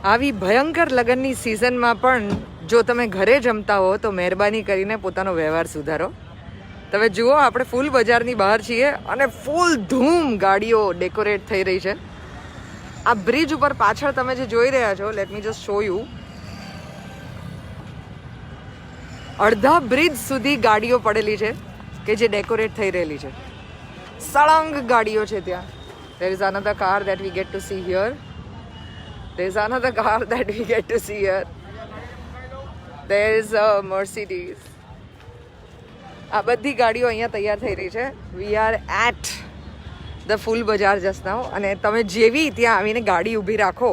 આવી ભયંકર લગ્નની સિઝનમાં પણ જો તમે ઘરે જમતા હો તો મહેરબાની કરીને પોતાનો વ્યવહાર સુધારો. તમે જુઓ, આપણે ફૂલ બજારની બહાર છીએ અને ફૂલ ધૂમ ગાડીઓ ડેકોરેટ થઈ રહી છે. આ બ્રિજ ઉપર પાછળ તમે જે જોઈ રહ્યા છો, let me just show you, અડધા બ્રિજ સુધી ગાડીઓ પડેલી છે કે જે ડેકોરેટ થઈ રહેલી છે. સળંગ ગાડીઓ છે ત્યાં. There is another car that we get to see here. There is another car that we get to see here. There is a Mercedes. આ બધી ગાડીઓ અહીંયા તૈયાર થઈ રહી છે. We are at the full બજાર just now. અને તમે જેવી ત્યાં આવીને ગાડી ઊભી રાખો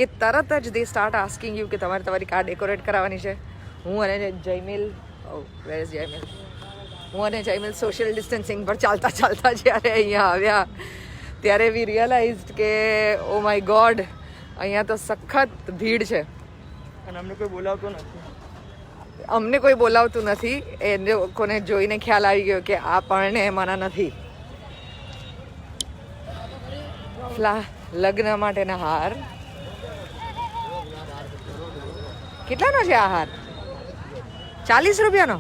કે તરત જ they start asking you કે તમારી કાર ડેકોરેટ કરાવવાની છે. હું અને જયમિલ, where is જયમિલ? હું અને જયમિલ સોશિયલ ડિસ્ટન્સિંગ પર ચાલતા જ્યારે અહીંયા આવ્યા ત્યારે વી રિયલાઇઝડ કે ઓ માય ગોડ, અહીંયા તો સખત ભીડ છે અને અમને કોઈ બોલાવતું નથી. એ લોકોને જોઈને ખ્યાલ આવી ગયો કે આ પરણે એમાંના નથી. લગ્ન માટેના હાર કેટલાનો છે? આ હાર 40 રૂપિયાનો.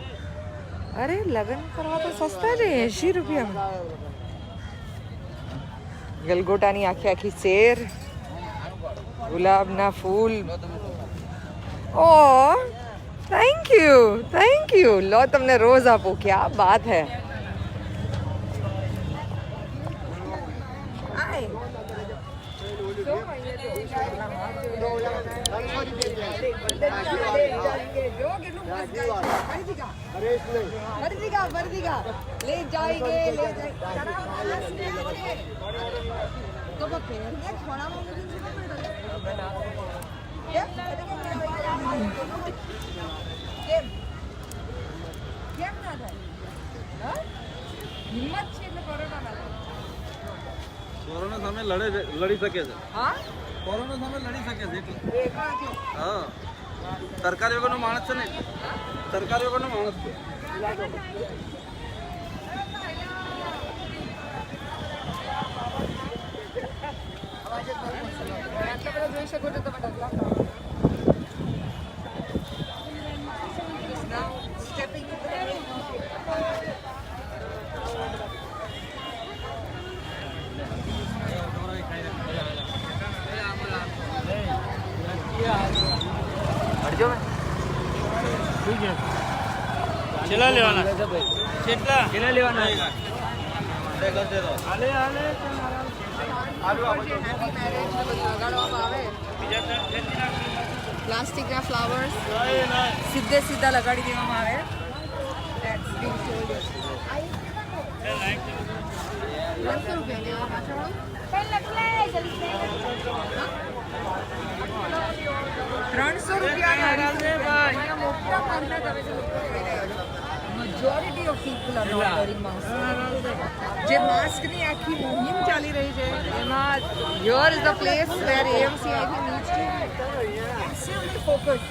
અરે લગ્ન કરવા તો સસ્તા છે, 80 રૂપિયામાં. ગલગોટાની આખી શેર, ગુલાબના ફૂલ. ઓ થેન્ક યુ. લો તમને રોજ આપું. ક્યાં બાત હે. કોરોના સામે લડી શકે છે. હા, કોરોના સામે લડી શકે છે એટલે. હા, સરકાર વગરનો માણસ છે ને. સરકાર વગરનો માણસ છે. જોઈ શકો છો તમે ઢગલા. છેલ્લા લેવાના છેલ્લા લેવાના. પ્લાસ્ટિકના ફ્લાવર્સ સીધા લગાડી દેવામાં આવે. Majority of people are not wearing mask. જે માસ્કની આખી મુહિમ ચાલી રહી છે એમાં here is the place where AMC I think needs to actively focus.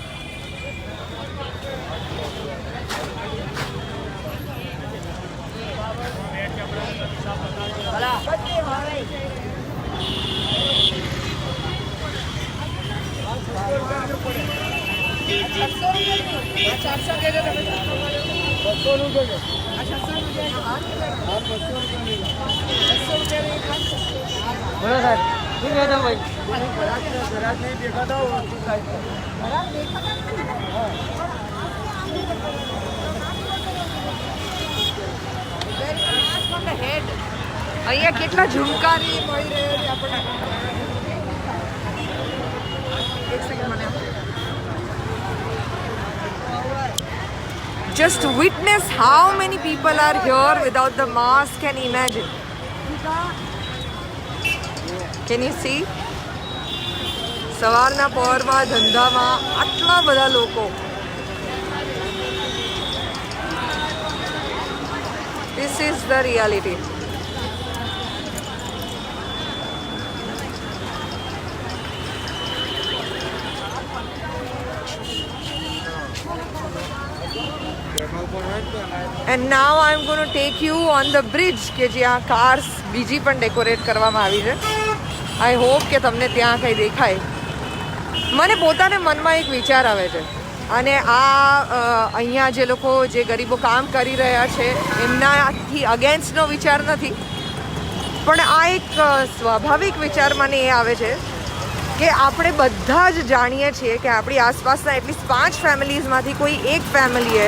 અહીંયા કેટલા ઝુમકારી મળી રહ્યા છે આપણને. એક સેકન્ડ મને. Just witness how many people are here without the mask and imagine. Can you see? સવારના પહોરમાં ધંધામાં આટલા બધા લોકો. This is the reality. And now I'm going to take you on the bridge કે જ્યાં કાર્સ બીજી પણ ડેકોરેટ કરવામાં આવી છે. આઈ હોપ કે તમને ત્યાં કંઈ દેખાય. મને પોતાને મનમાં એક વિચાર આવે છે અને આ અહીંયા જે લોકો જે ગરીબો કામ કરી રહ્યા છે એમનાથી અગેન્સ્ટનો વિચાર નથી, પણ આ એક સ્વાભાવિક વિચાર મને એ આવે છે કે આપણે બધા જ જાણીએ છીએ કે આપણી આસપાસના એટલીસ્ટ 5 ફેમિલીઝમાંથી કોઈ એક ફેમિલીએ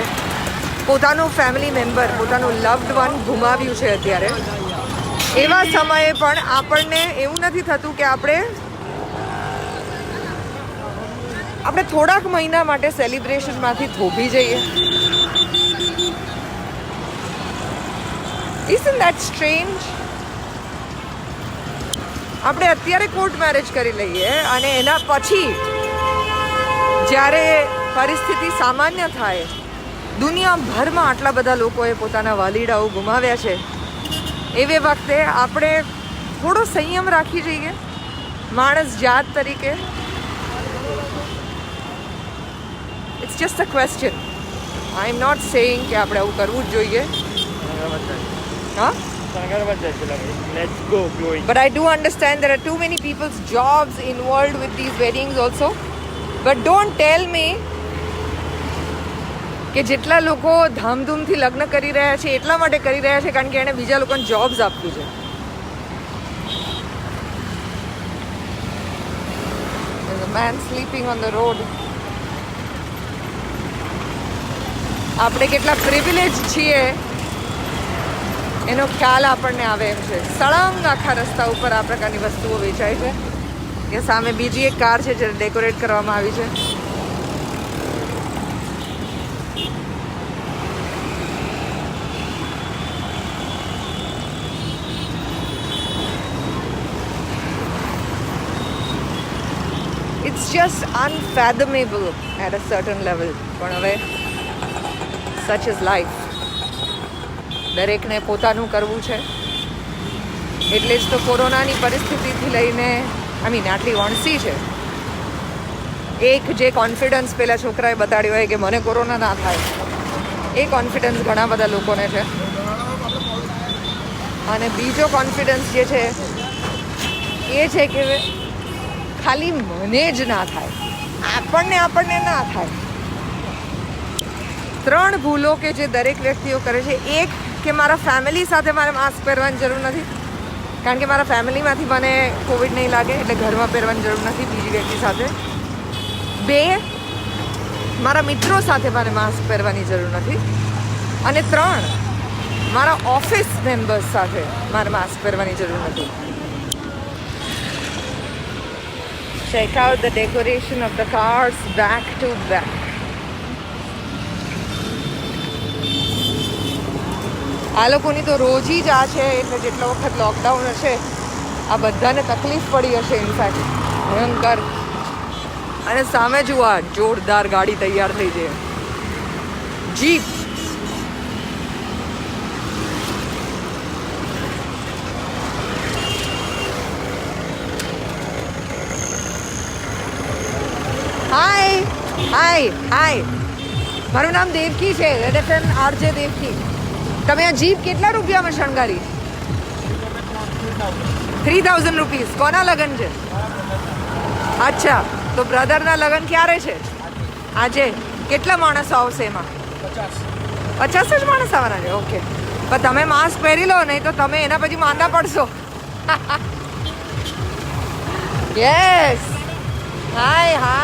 પોતાનું ફેમિલી મેમ્બર, પોતાનું લવ્ડ વન ગુમાવ્યું છે અત્યારે. એવા સમયે પણ આપણને એવું નથી થતું કે આપણે થોડાક મહિના માટે સેલિબ્રેશનમાંથી થોભી જઈએ. Isn't that strange? આપણે અત્યારે કોર્ટ મેરેજ કરી લઈએ અને એના પછી જ્યારે પરિસ્થિતિ સામાન્ય થાય, દુનિયાભરમાં આટલા બધા લોકોએ પોતાના વાલીડાઓ ગુમાવ્યા છે, એવે વખતે આપણે થોડો સંયમ રાખી જઈએ માણસ જાત તરીકે. It's just a question. I am not saying કે આપણે આવું કરવું જ જોઈએ. હા, Let's go going. but I do understand there are too many people's jobs involved with these weddings also. But don't tell me કે જેટલા લોકો ધામધૂમથી લગ્ન કરી રહ્યા છે એટલા માટે કરી રહ્યા છે કારણ કે એણે બીજા લોકોને જોબ્સ આપ્યું છે. There's a man sleeping on the road. આપણે કેટલા પ્રિવિલેજ છીએ એનો ખ્યાલ આપણને આવે એમ છે. સળંગ આખા રસ્તા ઉપર આ પ્રકારની વસ્તુઓ વેચાય છે કે સામે બીજી એક કાર છે જે ડેકોરેટ કરવામાં આવી છે. It's just unfathomable at a certain level. પણ હવે સચ ઇઝ લાઈફ. દરેકને પોતાનું કરવું છે. એટલે જ તો કોરોનાની પરિસ્થિતિથી લઈને આટલી વણસી છે. એક જે કોન્ફિડન્સ પેલા છોકરાએ બતાડ્યો હોય કે મને કોરોના ના થાય, એ કોન્ફિડન્સ ઘણા બધા લોકોને છે. અને બીજો કોન્ફિડન્સ જે છે એ છે કે ખાલી મને જ ના થાય, આપણને ના થાય. 3 ભૂલો કે જે દરેક વ્યક્તિઓ કરે છે. એક કે મારા ફેમિલી સાથે મારે માસ્ક પહેરવાની જરૂર નથી કારણ કે મારા ફેમિલીમાંથી મને કોવિડ નહીં લાગે એટલે ઘરમાં પહેરવાની જરૂર નથી બીજી વ્યક્તિ સાથે. 2, મારા મિત્રો સાથે મારે માસ્ક પહેરવાની જરૂર નથી. અને 3, મારા ઓફિસ મેમ્બર્સ સાથે મારે માસ્ક પહેરવાની જરૂર નથી. Check out the decoration of the cars back to back. આ લોકોની તો રોજ જ આ છે એટલે જેટલો વખત લોકડાઉન હશે આ બધાને તકલીફ પડી હશે ઇનફેક્ટ ભયંકર. અને સામે જુઓ આ જોરદાર ગાડી તૈયાર થઈ છે, જીપ. હાય, મારું નામ દેવકી છે, રેડ RJ દેવકી. તમે આ જીપ કેટલા રૂપિયામાં શણગારી? 3000 રૂપીસ. કોના લગ્ન છે? અચ્છા, તો બ્રધરના લગ્ન ક્યારે છે? આજે. કેટલા માણસો આવશે એમાં? 50 જ માણસ આવવાના છે. ઓકે, પણ તમે માસ્ક પહેરી લો, નહીં તો તમે એના પછી માંદા પડશો. યસ, હાય.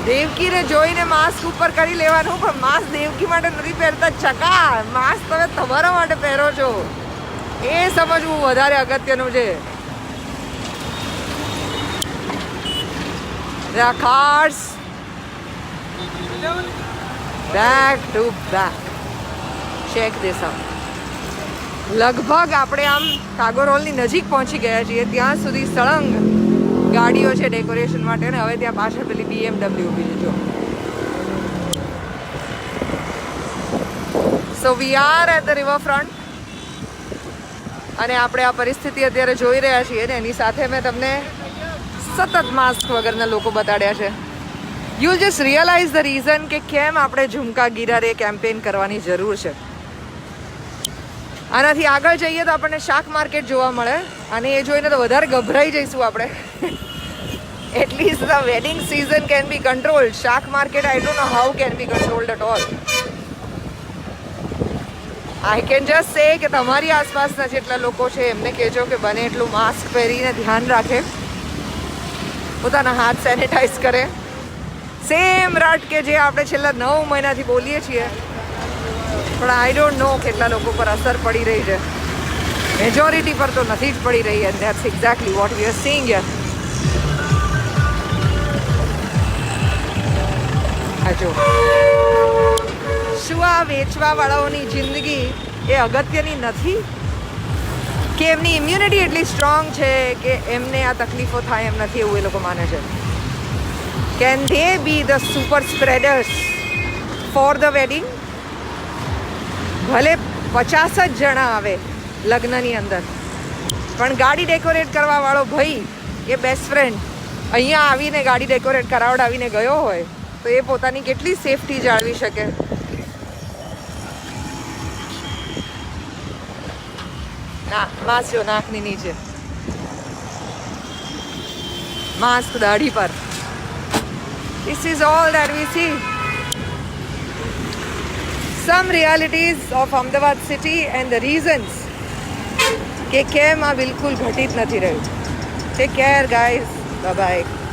દેવકીને જોઈને માસ્ક ઉપર કરી લેવાનું, પણ માસ્ક દેવકી માટે નથી પહેરતા. ચકા, માસ્ક તમે તમારા માટે પહેરો છો એ સમજવું વધારે અગત્યનું છે. The cars back to back. Check this out. લગભગ આપણે આમ ટાગોર હોલની નજીક પહોંચી ગયા છીએ. ત્યાં સુધી સળંગ ગાડીઓ છે ડેકોરેશન માટે. ને હવે ત્યાં પાછળ પેલી BMW ઊભી છે જો. So we are at the riverfront અને આપણે આ પરિસ્થિતિ અત્યારે જોઈ રહ્યા છીએ ને એની સાથે મેં તમને સતત માસ્ક વગરના લોકો બતાડ્યા છે. You just realise the reason કે કેમ આપણે ઝુમકા ગિરા રે કેમ્પેન કરવાની જરૂર છે. આનાથી આગળ જઈએ તો આપણને શાક માર્કેટ જોવા મળે અને એ જોઈને તો વધારે ગભરાઈ જઈશું આપણે. At least the wedding season can be controlled. શાક market I don't know how can be controlled at all. I can just say કે તમારી આસપાસના જેટલા લોકો છે એમને કહેજો કે બને એટલું માસ્ક પહેરીને ધ્યાન રાખે, પોતાના હાથ સેનિટાઈઝ કરે. સેમ રટ કે જે આપણે છેલ્લા 9 મહિનાથી બોલીએ છીએ, પણ આઈ ડોન્ટ નો કેટલા લોકો પર અસર પડી રહી છે. મેજોરિટી પર તો નથી જ પડી રહી. And that's exactly what we are seeing here. આ જો શું આ વેચવાવાળાઓની જિંદગી એ અગત્યની નથી કે એમની ઇમ્યુનિટી એટલી સ્ટ્રોંગ છે કે એમને આ તકલીફો થાય એમ નથી, એવું એ લોકો માને છે. Can they be the super spreaders for the wedding? ભલે 50 જ જણા આવે લગ્નની અંદર, પણ ગાડી ડેકોરેટ કરવા વાળો ભાઈ કે બેસ્ટ ફ્રેન્ડ અહીંયા આવીને ગાડી ડેકોરેટ કરાવડાવીને ગયો હોય તો એ પોતાની કેટલી સેફટી જાળવી શકે. ના માસ્ક જો નાકની નીચે, માસ્ક દાઢી પર. This is all that we see. Some realities of Ahmedabad city and the reasons કે કેમ આ બિલકુલ ઘટિત નથી રહ્યું. Take care guys. Bye bye.